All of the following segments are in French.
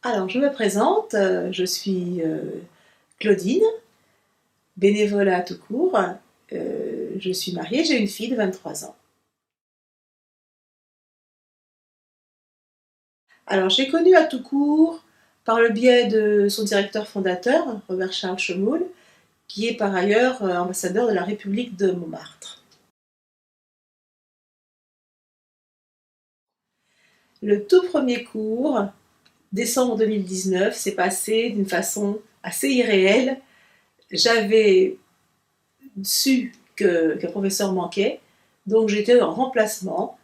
Alors, je me présente, je suis Claudine, bénévolat tout court. Je suis mariée, j'ai une fille de 23 ans. Alors, j'ai connu à tout court par le biais de son directeur fondateur, Robert Charles Chemoul, qui est par ailleurs ambassadeur de la République de Montmartre. Le tout premier cours, décembre 2019, s'est passé d'une façon assez irréelle. J'avais su qu'un professeur manquait, donc j'étais en remplacement.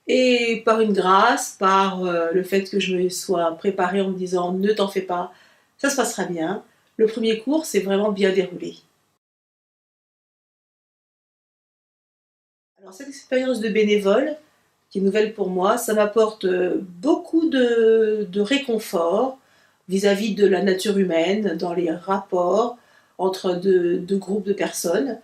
Et par une grâce, par le fait que je me sois préparée en me disant ne t'en fais pas, ça se passera bien, le premier cours s'est vraiment bien déroulé. Alors cette expérience de bénévole, qui est nouvelle pour moi, ça m'apporte beaucoup de réconfort vis-à-vis de la nature humaine, dans les rapports entre deux groupes de personnes,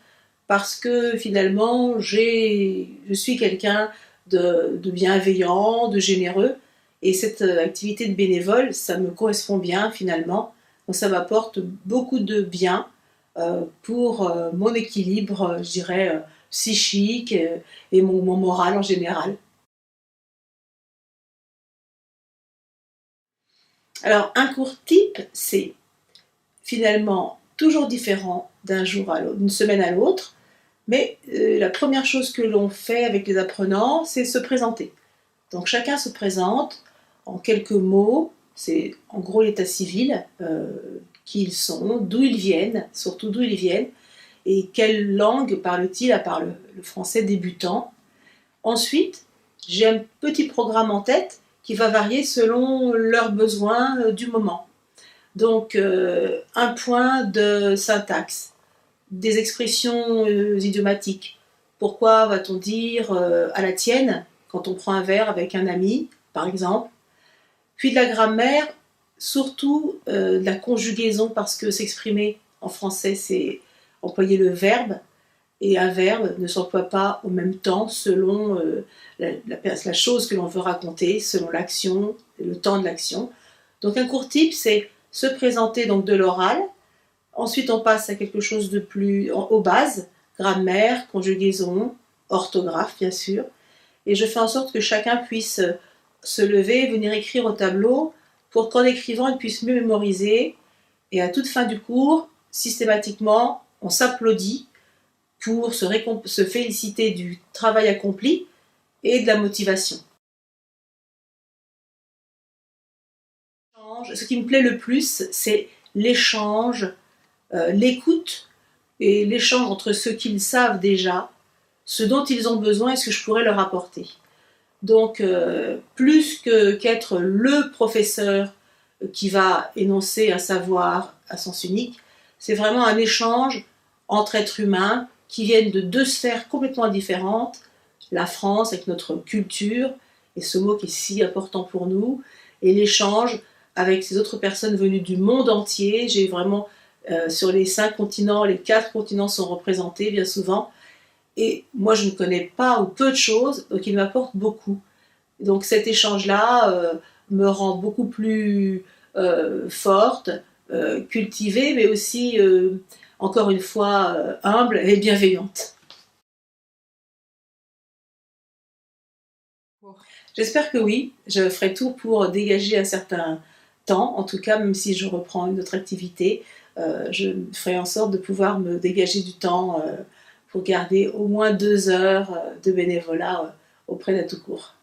parce que finalement je suis quelqu'un de bienveillant, de généreux, et cette activité de bénévole, ça me correspond bien finalement, donc ça m'apporte beaucoup de bien pour mon équilibre, je dirais, psychique et mon moral en général. Alors un cours type, c'est finalement toujours différent d'un jour à l'autre, d'une semaine à l'autre, mais la première chose que l'on fait avec les apprenants, c'est se présenter. Donc chacun se présente en quelques mots, c'est en gros l'état civil, qui ils sont, d'où ils viennent, surtout d'où ils viennent, et quelle langue parle-t-il à part le français débutant. Ensuite, j'ai un petit programme en tête qui va varier selon leurs besoins du moment. Donc un point de syntaxe, des expressions idiomatiques. Pourquoi va-t-on dire à la tienne quand on prend un verre avec un ami, par exemple. Puis de la grammaire, surtout de la conjugaison, parce que s'exprimer en français, c'est employer le verbe, et un verbe ne s'emploie pas au même temps selon la chose que l'on veut raconter, selon l'action, le temps de l'action. Donc un cours type, c'est se présenter donc de l'oral. Ensuite, on passe à quelque chose de plus aux bases, grammaire, conjugaison, orthographe, bien sûr. Et je fais en sorte que chacun puisse se lever et venir écrire au tableau pour qu'en écrivant, il puisse mieux mémoriser. Et à toute fin du cours, systématiquement, on s'applaudit pour se féliciter du travail accompli et de la motivation. Ce qui me plaît le plus, c'est l'échange, l'écoute et l'échange entre ce qu'ils savent déjà, ce dont ils ont besoin et ce que je pourrais leur apporter. Donc, plus qu'être le professeur qui va énoncer un savoir à sens unique, c'est vraiment un échange entre êtres humains qui viennent de deux sphères complètement différentes, la France avec notre culture, et ce mot qui est si important pour nous, et l'échange avec ces autres personnes venues du monde entier. J'ai vraiment, sur les 5 continents, les 4 continents sont représentés bien souvent, et moi je ne connais pas ou peu de choses, donc il m'apporte beaucoup. Donc cet échange-là me rend beaucoup plus forte, cultivée, mais aussi, encore une fois, humble et bienveillante. J'espère que oui, je ferai tout pour dégager un certain temps, en tout cas, même si je reprends une autre activité, je ferai en sorte de pouvoir me dégager du temps pour garder au moins 2 heures de bénévolat auprès d'À tout court.